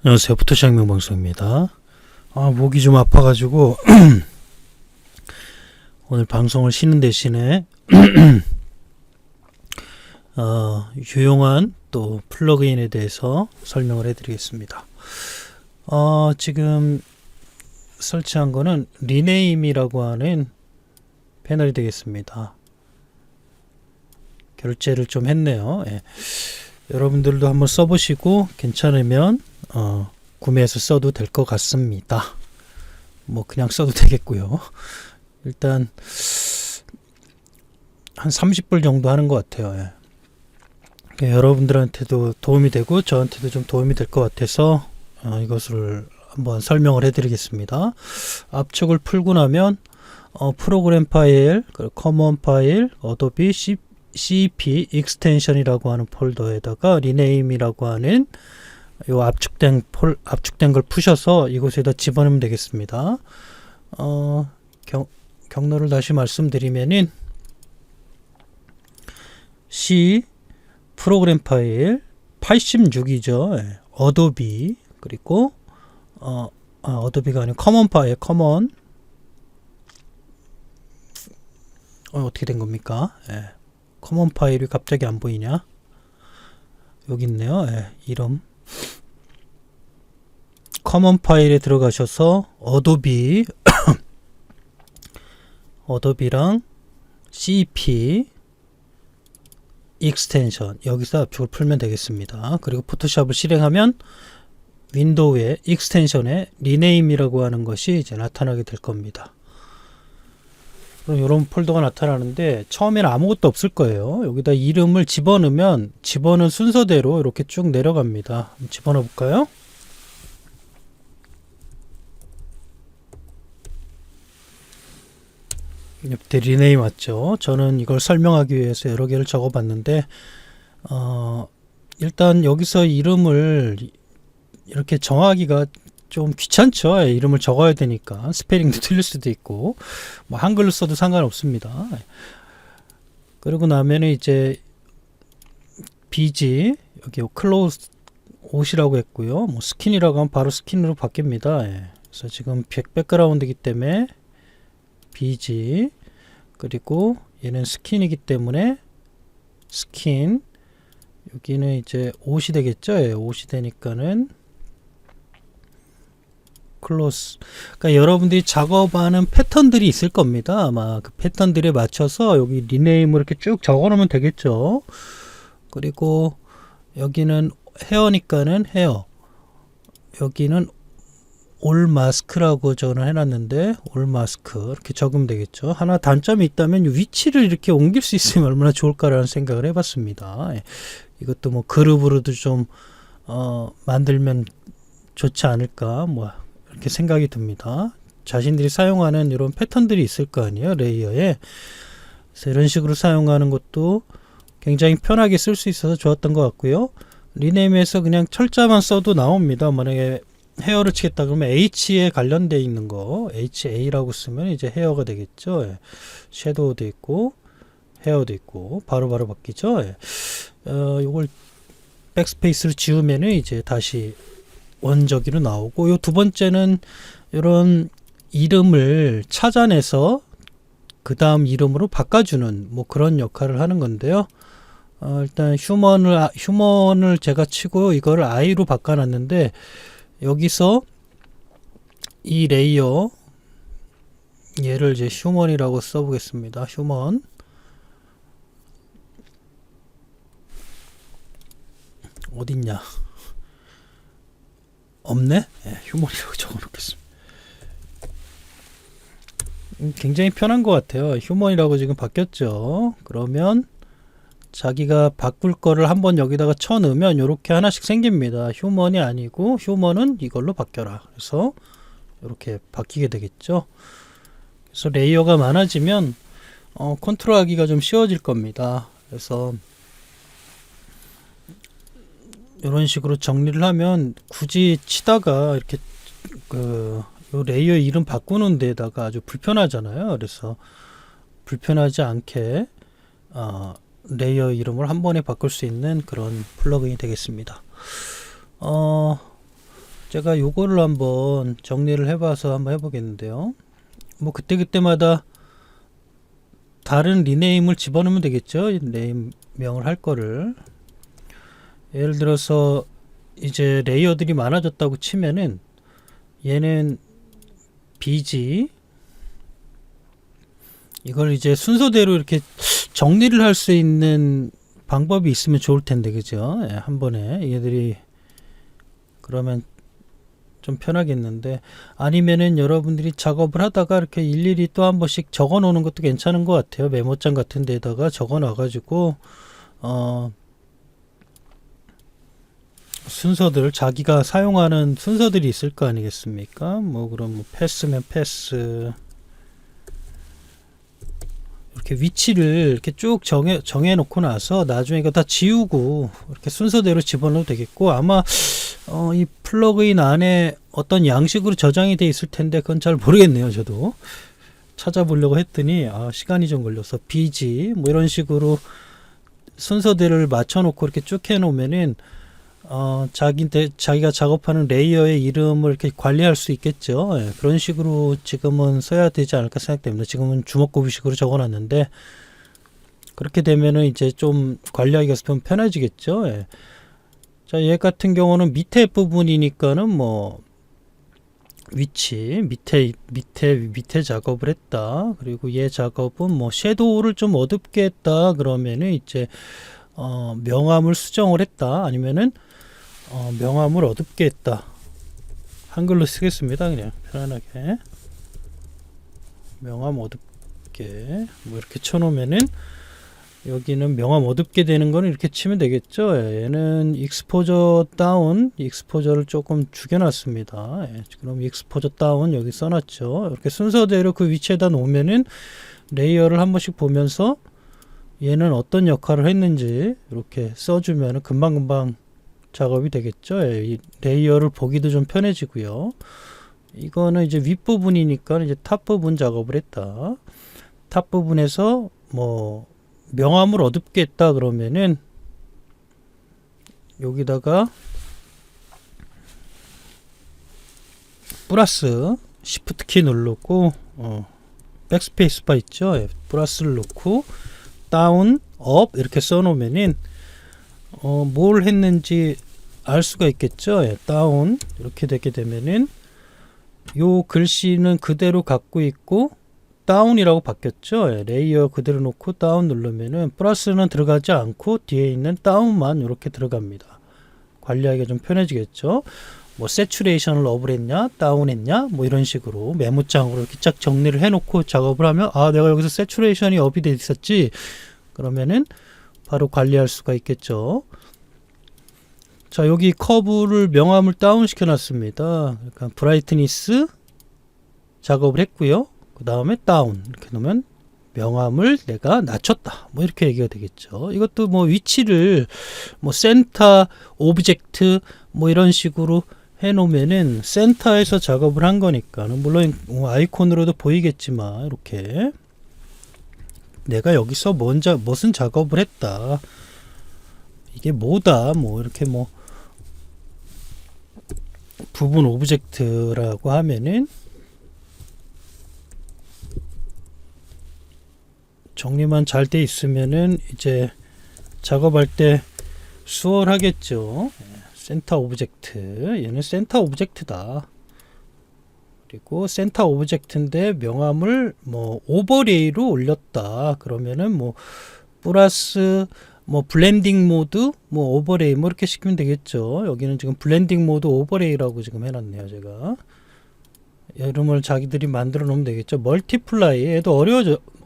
안녕하세요. 포토샵 명방송입니다. 목이 좀 아파가지고 오늘 방송을 쉬는 대신에 유용한 또 플러그인에 대해서 설명을 해드리겠습니다. 지금 설치한 거는 리네임이라고 하는 패널이 되겠습니다. 결제를 좀 했네요. 예. 여러분들도 한번 써보시고 괜찮으면 구매해서 써도 될 것 같습니다. 뭐 그냥 써도 되겠고요. 일단 한 30불 정도 하는 것 같아요. 예. 여러분들한테도 도움이 되고 저한테도 좀 도움이 될 것 같아서 이것을 한번 설명을 해드리겠습니다. 압축을 풀고 나면 프로그램 파일, 커먼 파일, 어도비 CP 익스텐션이라고 하는 폴더에다가 리네임이라고 하는 요 압축된 걸 푸셔서 이곳에다 집어넣으면 되겠습니다. 경로를 다시 말씀드리면은 C 프로그램 파일 86이죠. 예. 어도비 그리고 어도비가 아니고 커먼 파일 커먼 어떻게 된 겁니까? 예. 커먼 파일이 갑자기 안 보이냐? 여기 있네요. 예, 이름. 커먼 파일에 들어가셔서 어도비 어도비랑 CP 익스텐션 여기서 압축을 풀면 되겠습니다. 그리고 포토샵을 실행하면 윈도우의 익스텐션에 리네임이라고 하는 것이 이제 나타나게 될 겁니다. 그럼 이런 폴더가 나타나는데 처음에는 아무것도 없을 거예요. 여기다 이름을 집어넣으면 집어넣은 순서대로 이렇게 쭉 내려갑니다. 집어넣어 볼까요? 옆에 리네임 왔죠. 저는 이걸 설명하기 위해서 여러 개를 적어 봤는데 일단 여기서 이름을 이렇게 정하기가 좀 귀찮죠. 이름을 적어야 되니까 스페링도 틀릴 수도 있고 뭐 한글로 써도 상관없습니다. 그러고 나면 이제 BG 여기 클로즈 옷이라고 했고요. 뭐 스킨이라고 하면 바로 스킨으로 바뀝니다. 그래서 지금 백그라운드이기 때문에 BG 그리고 얘는 스킨이기 때문에 스킨 여기는 이제 옷이 되겠죠. 옷이 되니까는 클로스. 그러니까 여러분들이 작업하는 패턴들이 있을 겁니다. 아마 그 패턴들에 맞춰서 여기 리네임을 이렇게 쭉 적어 놓으면 되겠죠. 그리고 여기는 헤어니까는 헤어. 여기는 올 마스크라고 저는 해놨는데 올 마스크 이렇게 적으면 되겠죠. 하나 단점이 있다면 위치를 이렇게 옮길 수 있으면 얼마나 좋을까라는 생각을 해봤습니다. 이것도 뭐 그룹으로도 좀 만들면 좋지 않을까 뭐 이렇게 생각이 듭니다. 자신들이 사용하는 이런 패턴들이 있을 거 아니에요. 레이어에. 그래서 이런 식으로 사용하는 것도 굉장히 편하게 쓸 수 있어서 좋았던 것 같고요. 리네임에서 그냥 철자만 써도 나옵니다. 만약에 헤어를 치겠다 그러면 H에 관련되어 있는 거 HA라고 쓰면 이제 헤어가 되겠죠. 섀도우도 있고 헤어도 있고 바로바로 바뀌죠. 요걸 백스페이스로 지우면은 이제 다시 원저기로 나오고 요 두 번째는 이런 이름을 찾아내서 그 다음 이름으로 바꿔주는 뭐 그런 역할을 하는 건데요. 일단 휴먼을 제가 치고 이거를 I로 바꿔놨는데 여기서 이 레이어 얘를 이제 휴먼이라고 써보겠습니다. 휴먼 어딨냐? 없네? 휴먼이라고 적어놓겠습니다. 굉장히 편한 것 같아요. 휴먼이라고 지금 바뀌었죠. 그러면 자기가 바꿀 거를 한번 여기다가 쳐 넣으면 이렇게 하나씩 생깁니다. 휴먼이 아니고 휴먼은 이걸로 바뀌어라. 그래서 이렇게 바뀌게 되겠죠. 그래서 레이어가 많아지면 컨트롤하기가 좀 쉬워질 겁니다. 그래서 이런 식으로 정리를 하면 굳이 치다가 이렇게 요 레이어 이름 바꾸는 데다가 아주 불편하잖아요. 그래서 불편하지 않게 레이어 이름을 한 번에 바꿀 수 있는 그런 플러그인이 되겠습니다. 제가 요거를 한번 정리를 해봐서 한번 해보겠는데요. 뭐 그때그때마다 다른 리네임을 집어넣으면 되겠죠. 네임명을 할 거를. 예를 들어서 이제 레이어들이 많아졌다고 치면은 얘는 BG, 이걸 이제 순서대로 이렇게 정리를 할 수 있는 방법이 있으면 좋을 텐데, 그죠? 예, 한 번에 얘들이 그러면 좀 편하겠는데, 아니면은 여러분들이 작업을 하다가 이렇게 일일이 또 한 번씩 적어 놓는 것도 괜찮은 것 같아요. 메모장 같은 데다가 적어 놔 가지고 순서들, 자기가 사용하는 순서들이 있을 거 아니겠습니까? 뭐 그럼 뭐 패스면 패스, 이렇게 위치를 이렇게 쭉 정해 놓고 나서 나중에 이거 다 지우고 이렇게 순서대로 집어넣어도 되겠고, 아마 이 플러그인 안에 어떤 양식으로 저장이 돼 있을 텐데 그건 잘 모르겠네요. 저도 찾아보려고 했더니 시간이 좀 걸려서 BG 뭐 이런 식으로 순서대를 맞춰 놓고 이렇게 쭉 해 놓으면은 자기가 작업하는 레이어의 이름을 이렇게 관리할 수 있겠죠. 예, 그런 식으로 지금은 써야 되지 않을까 생각됩니다. 지금은 주먹구비식으로 적어놨는데 그렇게 되면은 이제 좀 관리하기가 좀 편해지겠죠. 예. 자, 얘 같은 경우는 밑에 부분이니까는 뭐 위치 밑에 작업을 했다. 그리고 얘 작업은 뭐 섀도우를 좀 어둡게 했다. 그러면은 이제 명암을 수정을 했다. 아니면은 명암을 어둡게 했다. 한글로 쓰겠습니다. 그냥 편안하게 명암 어둡게 뭐 이렇게 쳐놓으면은 여기는 명암 어둡게 되는 거는 이렇게 치면 되겠죠. 예, 얘는 익스포저 다운, 익스포저를 조금 죽여놨습니다. 예, 그럼 익스포저 다운 여기 써놨죠. 이렇게 순서대로 그 위치에다 놓으면은 레이어를 한 번씩 보면서 얘는 어떤 역할을 했는지 이렇게 써주면 금방금방 작업이 되겠죠. 예, 이 레이어를 보기도 좀 편해지고요. 이거는 이제 윗부분이니까 이제 탑 부분 작업을 했다. 탑 부분에서 뭐 명암을 어둡게 했다 그러면은 여기다가 플러스 시프트 키 누르고 백스페이스 바 있죠. 예, 플러스를 놓고 다운, 업 이렇게 써놓으면은 뭘 했는지 알 수가 있겠죠. 예, 다운 이렇게 되게 되면은 요 글씨는 그대로 갖고 있고 다운이라고 바뀌었죠. 예, 레이어 그대로 놓고 다운 누르면은 플러스는 들어가지 않고 뒤에 있는 다운만 이렇게 들어갑니다. 관리하기가 좀 편해지겠죠. 뭐 세츄레이션을 업을 했냐 다운 했냐 뭐 이런 식으로 메모장으로 이렇게 쫙 정리를 해놓고 작업을 하면 내가 여기서 세츄레이션이 업이 돼 있었지 그러면은 바로 관리할 수가 있겠죠. 자, 여기 커브를 명암을 다운 시켜 놨습니다. 그러니까 브라이트니스 작업을 했고요. 그 다음에 다운 이렇게 놓으면 명암을 내가 낮췄다 뭐 이렇게 얘기가 되겠죠. 이것도 뭐 위치를 뭐 센터 오브젝트 뭐 이런 식으로 해 놓으면은 센터에서 작업을 한 거니까 물론 아이콘으로도 보이겠지만 이렇게 내가 여기서 무슨 작업을 했다 이게 뭐다 뭐 이렇게 뭐 부분 오브젝트라고 하면은 정리만 잘 돼 있으면은 이제 작업할 때 수월하겠죠. 센터 오브젝트 얘는 센터 오브젝트다. 그리고 센터 오브젝트인데 명암을 뭐 오버레이로 올렸다. 그러면은 뭐 플러스 뭐 블렌딩 모드 뭐 오버레이 뭐 이렇게 시키면 되겠죠. 여기는 지금 블렌딩 모드 오버레이라고 지금 해놨네요. 제가 이름을 자기들이 만들어 놓으면 되겠죠. 멀티플라이 얘도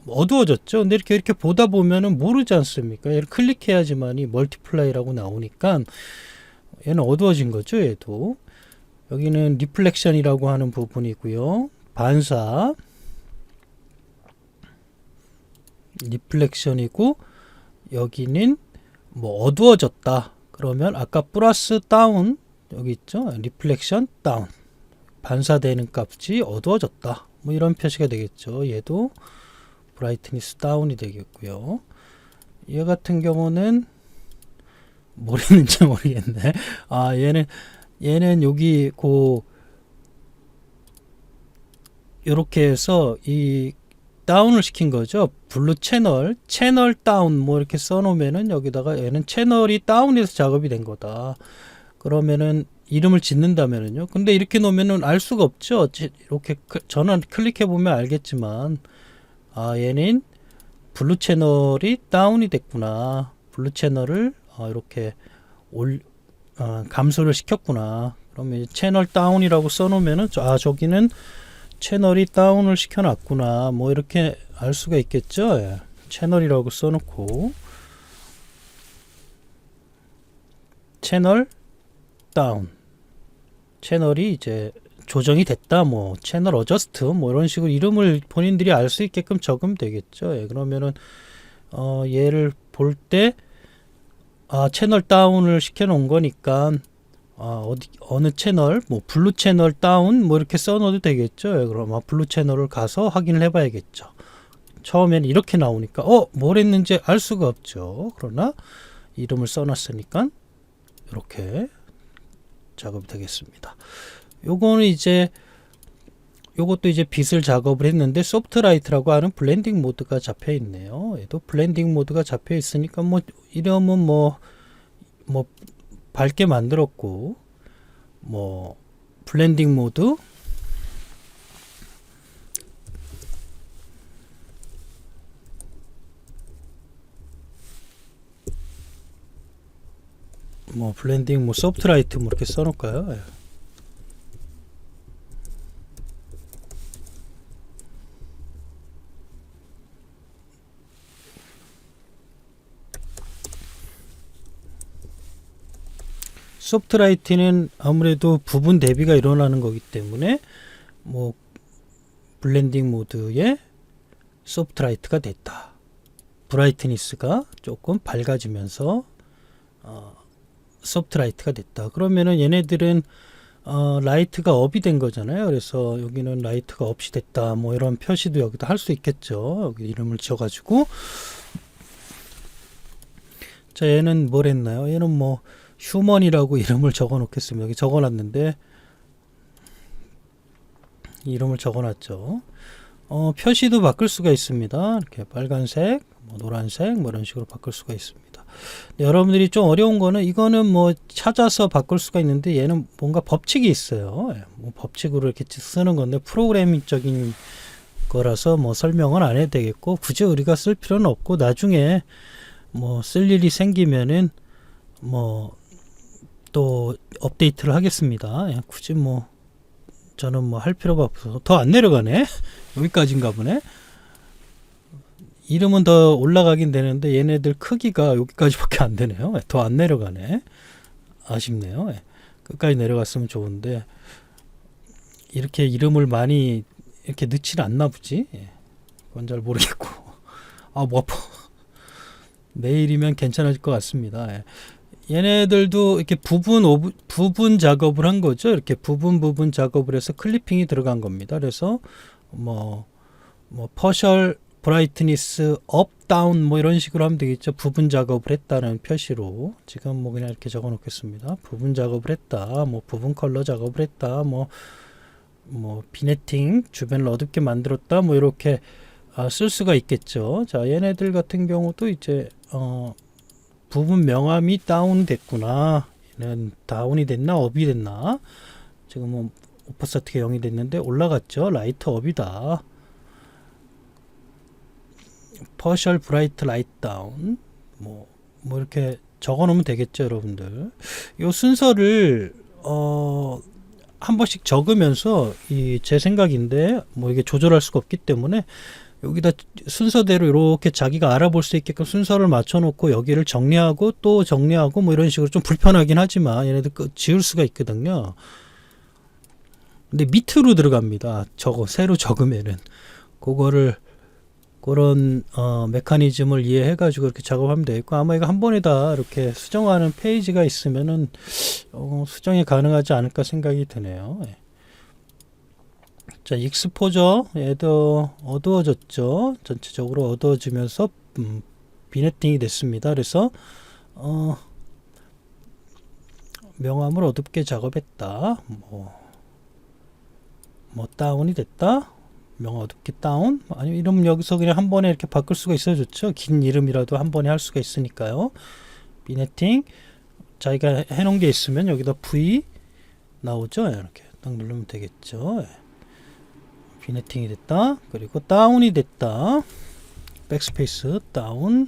어두워졌죠. 근데 이렇게 보다 보면은 모르지 않습니까? 얘를 클릭해야지만이 멀티플라이라고 나오니까 얘는 어두워진 거죠. 얘도 여기는 리플렉션이라고 하는 부분이고요. 반사 리플렉션이고 여기는 뭐 어두워졌다. 그러면 아까 플러스 다운 여기 있죠. 리플렉션 다운 반사되는 값이 어두워졌다. 뭐 이런 표시가 되겠죠. 얘도 브라이트니스 다운이 되겠고요. 얘 같은 경우는 뭘 했는지 모르겠네. 얘는 얘는 여기 요렇게 해서 이 다운을 시킨 거죠. 블루 채널 다운 뭐 이렇게 써놓으면은 여기다가 얘는 채널이 다운해서 작업이 된 거다. 그러면은 이름을 짓는다면은요. 근데 이렇게 놓으면은 알 수가 없죠. 이렇게 저는 클릭해 보면 알겠지만, 아, 얘는 블루 채널이 다운이 됐구나. 블루 채널을 이렇게 감소를 시켰구나. 그러면 채널 다운이라고 써놓으면은 저기는 채널이 다운을 시켜놨구나. 뭐 이렇게 알 수가 있겠죠. 예. 채널이라고 써놓고 채널 다운, 채널이 이제 조정이 됐다, 뭐 채널 어저스트 뭐 이런 식으로 이름을 본인들이 알 수 있게끔 적으면 되겠죠. 예. 그러면은 얘를 볼 때 채널 다운을 시켜 놓은 거니까 어느 채널, 뭐 블루 채널 다운 뭐 이렇게 써놔도 되겠죠. 예. 그럼 블루 채널을 가서 확인을 해봐야겠죠. 처음에는 이렇게 나오니까 뭘 했는지 알 수가 없죠. 그러나 이름을 써놨으니까 이렇게 작업이 되겠습니다. 요거는 이제 요것도 이제 빗을 작업을 했는데 소프트라이트라고 하는 블렌딩 모드가 잡혀 있네요. 얘도 블렌딩 모드가 잡혀 있으니까 뭐 이름은 뭐 밝게 만들었고, 뭐 블렌딩 모드 블렌딩 소프트라이트 뭐 이렇게 써놓을까요? 예. 소프트라이트는 아무래도 부분 대비가 일어나는 거기 때문에 뭐 블렌딩 모드에 소프트라이트가 됐다. 브라이트니스가 조금 밝아지면서 소프트라이트가 됐다. 그러면은 얘네들은 라이트가 업이 된 거잖아요. 그래서 여기는 라이트가 업이 됐다. 뭐 이런 표시도 여기다 할 수 있겠죠. 여기 이름을 지어가지고. 자, 얘는 뭘 했나요? 얘는 뭐 휴먼이라고 이름을 적어 놓겠습니다. 여기 적어 놨는데 이름을 적어 놨죠. 표시도 바꿀 수가 있습니다. 이렇게 빨간색, 노란색 뭐 이런 식으로 바꿀 수가 있습니다. 여러분들이 좀 어려운 거는 이거는 뭐 찾아서 바꿀 수가 있는데 얘는 뭔가 법칙이 있어요. 뭐 법칙으로 이렇게 쓰는 건데 프로그래밍적인 거라서 뭐 설명은 안 해도 되겠고, 굳이 우리가 쓸 필요는 없고, 나중에 뭐 쓸 일이 생기면은 뭐 또 업데이트를 하겠습니다. 굳이 뭐 저는 뭐 할 필요가 없어서. 더 안 내려가네. 여기까지인가 보네. 이름은 더 올라가긴 되는데 얘네들 크기가 여기까지밖에 안 되네요. 더 안 내려가네. 아쉽네요. 끝까지 내려갔으면 좋은데 이렇게 이름을 많이 이렇게 넣질 않나 보지. 그건 잘 모르겠고. 뭐 아파. 내일이면 괜찮아질 것 같습니다. 얘네들도 이렇게 부분 작업을 한 거죠. 이렇게 부분 작업을 해서 클리핑이 들어간 겁니다. 그래서 퍼셜 브라이트니스 업 다운 뭐 이런 식으로 하면 되겠죠. 부분 작업을 했다는 표시로 지금 뭐 그냥 이렇게 적어 놓겠습니다. 부분 작업을 했다, 뭐 부분 컬러 작업을 했다, 뭐 비네팅 주변을 어둡게 만들었다, 뭐 이렇게 쓸 수가 있겠죠. 자, 얘네들 같은 경우도 이제 부분 명암이 다운됐구나. 얘는 다운이 됐나 업이 됐나. 지금 오퍼서트가 0이 됐는데 올라갔죠. 라이트 업이다. 퍼셜 브라이트 라이트 다운 뭐 이렇게 적어 놓으면 되겠죠. 여러분들 요 순서를 한 번씩 적으면서 제 생각인데 뭐 이게 조절할 수가 없기 때문에 여기다 순서대로 이렇게 자기가 알아볼 수 있게끔 순서를 맞춰 놓고 여기를 정리하고 또 정리하고 뭐 이런 식으로 좀 불편하긴 하지만 얘네들 지울 수가 있거든요. 근데 밑으로 들어갑니다. 새로 적으면은 그거를 그런 메커니즘을 이해해 가지고 이렇게 작업하면 되겠고, 아마 이거 한 번에 다 이렇게 수정하는 페이지가 있으면은 수정이 가능하지 않을까 생각이 드네요. 자, 익스포저 얘도 어두워졌죠. 전체적으로 어두워지면서 비네팅이 됐습니다. 그래서 명암을 어둡게 작업했다. 뭐 다운이 됐다. 명암 어둡게 다운. 아니면 이름 여기서 그냥 한 번에 이렇게 바꿀 수가 있어 좋죠. 긴 이름이라도 한 번에 할 수가 있으니까요. 비네팅 자기가 해놓은 게 있으면 여기다 V 나오죠. 이렇게 딱 누르면 되겠죠. 비네팅이 됐다. 그리고 다운이 됐다. 백스페이스 다운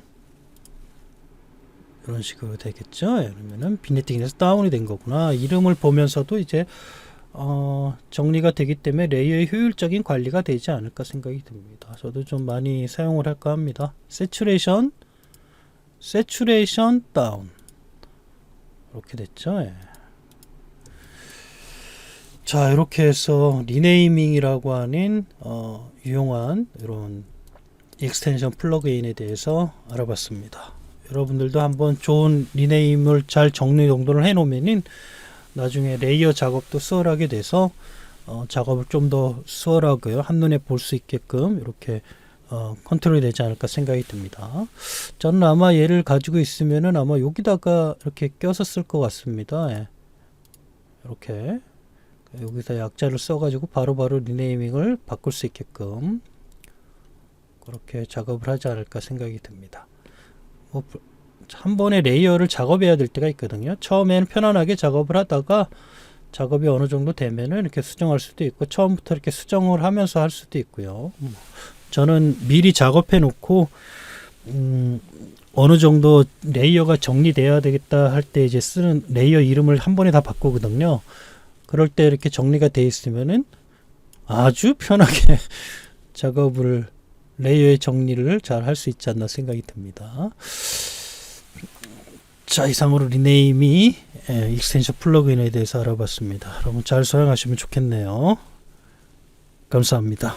이런 식으로 되겠죠. 그러면은 비네팅이 돼서 다운이 된 거구나. 이름을 보면서도 이제 정리가 되기 때문에 레이어의 효율적인 관리가 되지 않을까 생각이 듭니다. 저도 좀 많이 사용을 할까 합니다. 세츄레이션 다운 이렇게 됐죠. 예. 자, 이렇게 해서 리네이밍이라고 하는 유용한 이런 익스텐션 플러그인에 대해서 알아봤습니다. 여러분들도 한번 좋은 리네임을 잘 정리 정돈을 해 놓으면은 나중에 레이어 작업도 수월하게 돼서 작업을 좀 더 수월하고요, 한눈에 볼 수 있게끔 이렇게 컨트롤이 되지 않을까 생각이 듭니다. 저는 아마 얘를 가지고 있으면은 아마 여기다가 이렇게 껴서 쓸 것 같습니다. 예. 이렇게 여기서 약자를 써가지고 바로바로 리네이밍을 바꿀 수 있게끔 그렇게 작업을 하지 않을까 생각이 듭니다. 한 번에 레이어를 작업해야 될 때가 있거든요. 처음에는 편안하게 작업을 하다가 작업이 어느 정도 되면은 이렇게 수정할 수도 있고, 처음부터 이렇게 수정을 하면서 할 수도 있고요. 저는 미리 작업해 놓고 어느 정도 레이어가 정리돼야 되겠다 할 때 이제 쓰는 레이어 이름을 한 번에 다 바꾸거든요. 그럴 때 이렇게 정리가 돼 있으면은 아주 편하게 작업을 레이어의 정리를 잘 할 수 있지 않나 생각이 듭니다. 자, 이상으로 리네임이 익스텐션 플러그인에 대해서 알아봤습니다. 여러분 잘 사용하시면 좋겠네요. 감사합니다.